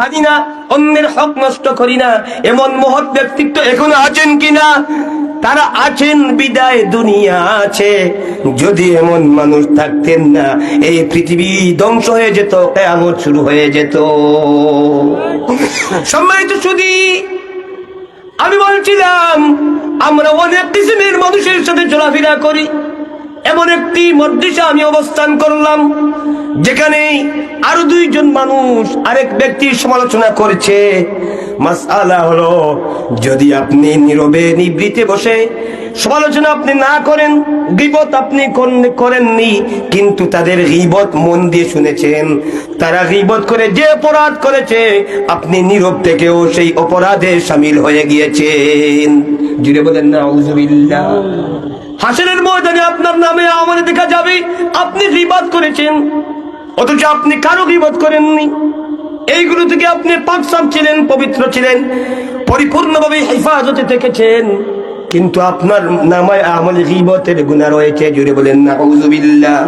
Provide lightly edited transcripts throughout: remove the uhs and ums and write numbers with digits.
হানি না, অন্যের হক নষ্ট করি না, এমন মহৎ ব্যক্তিত্ব এখনো আছেন কিনা? তারা আছেন বিদায় দুনিয়া আছে। যদি এমন মানুষ থাকতেন না, এই পৃথিবী ধ্বংস হয়ে যেত, কিয়ামত শুরু হয়ে যেত। সম্মানিত সুধী, আমি বলছিলাম আমরা অনেক কিসিমের মানুষের সাথে চলাফেরা করি। এমন একটি মজলিসে আমি অবস্থান করলাম, যেখানে আরো দুইজন মানুষ আরেক ব্যক্তির সমালোচনা করছে। মাসআলা হলো, যদি আপনি নীরবে নিবৃতে বসে সমালোচনা আপনি না করেন, গীবত আপনি করেননি, কিন্তু তাদের গীবত মন দিয়ে শুনেছেন, তারা গীবত করে যে অপরাধ করেছে, আপনি নীরব থেকেও সেই অপরাধে শামিল হয়ে গিয়েছেন। জুড়ে বলেন নাউযুবিল্লাহ। হাসরের ময়দানে আপনার নামে আমলে দেখা যাবে আপনি গীবত করেছেন, অথচ আপনি কারো গীবত করেননি। এইগুলো থেকে আপনি পাকসাম ছিলেন, পবিত্র ছিলেন, পরিপূর্ণভাবে হেফাজতে থেকেছেন, কিন্তু আপনার নামে আমলে গীবতের গুনাহ রয়েছে। জুড়ে বলেন নাউযুবিল্লাহ।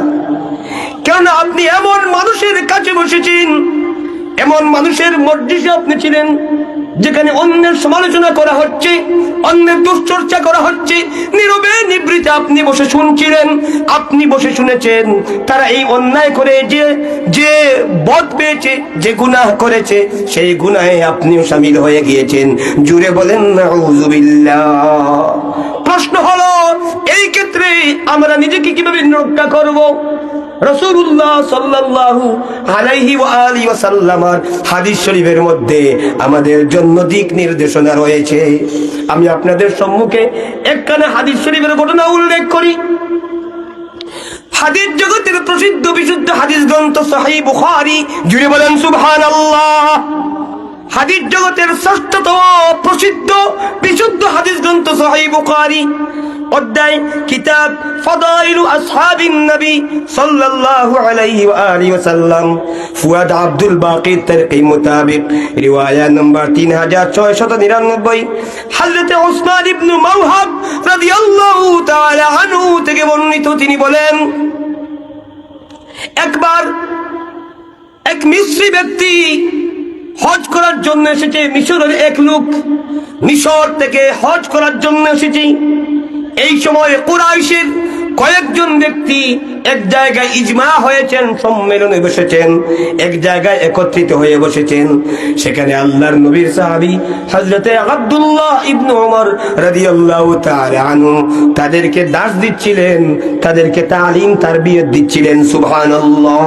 কেন আপনি এমন মানুষের কাছে বসেছেন, এমন মানুষের মজলিসে আপনি ছিলেন, যেখানে অন্যের সমালোচনা করা হচ্ছে, অন্যের দুশ্চর্চা করা হচ্ছে, নীরবে নিবৃতে আপনি বসে শুনছিলেন, আপনি বসে শুনেছেন। তারা এই অন্যায় করে যে বদ পেয়েছে, যে গুনাহ করেছে, সেই গুনাহে আপনিও শামিল হয়ে গিয়েছেন। জুড়ে বলেন নাউযুবিল্লাহ। প্রশ্ন হলো, এই ক্ষেত্রে আমরা নিজেকে কিভাবে রক্ষা করব? রাসূলুল্লাহ সাল্লাল্লাহু আলাইহি ওয়া আলিহি ওয়াসাল্লামের হাদিস শরীফের মধ্যে আমাদের জন্য দিক নির্দেশনা রয়েছে। আমি আপনাদের সম্মুখে একখানা হাদিস শরীফের ঘটনা উল্লেখ করি। হাদিস জগতের প্রসিদ্ধ বিশুদ্ধ হাদিস গ্রন্থ সহিহ বুখারী। জুড়ে বলেন সুবহানাল্লাহ। হাদিস জগতের শ্রেষ্ঠতম প্রসিদ্ধ বিশুদ্ধ হাদিস গ্রন্থ সহিহ বুখারী, অধ্যায় কিতাব ফাদাইলু আসহাবিন নবী সাল্লাল্লাহু আলাইহি ওয়া আলিহি ওয়াসাল্লাম, ফুয়াদ আব্দুল বাকির তারকি মোতাবেক রিওয়ায়া নম্বর 3699, হযরত উসমান ইবনে মাওহাব রাদিয়াল্লাহু তাআলা আনহু থেকে বর্ণিত। তিনি বলেন, একবার এক মিশরী ব্যক্তি হজ করার জন্য এসেছে। মিশরের এক লোক মিশর থেকে হজ করার জন্য এসেছে। এই সময় কুরাইশের কয়েকজন ব্যক্তি এক জায়গায় ইজমা হয়েছেন, সম্মেলনে বসেছেন, এক জায়গায় একত্রিত হয়ে বসেছেন। সেখানে আল্লাহর নবীর সাহাবী হযরতে আব্দুল্লাহ ইবনে ওমর রাদিয়াল্লাহু তাআলা আনহু তাদেরকে দাস দিচ্ছিলেন, তাদেরকে তালিম তারবিয়ত দিচ্ছিলেন। সুবহানাল্লাহ।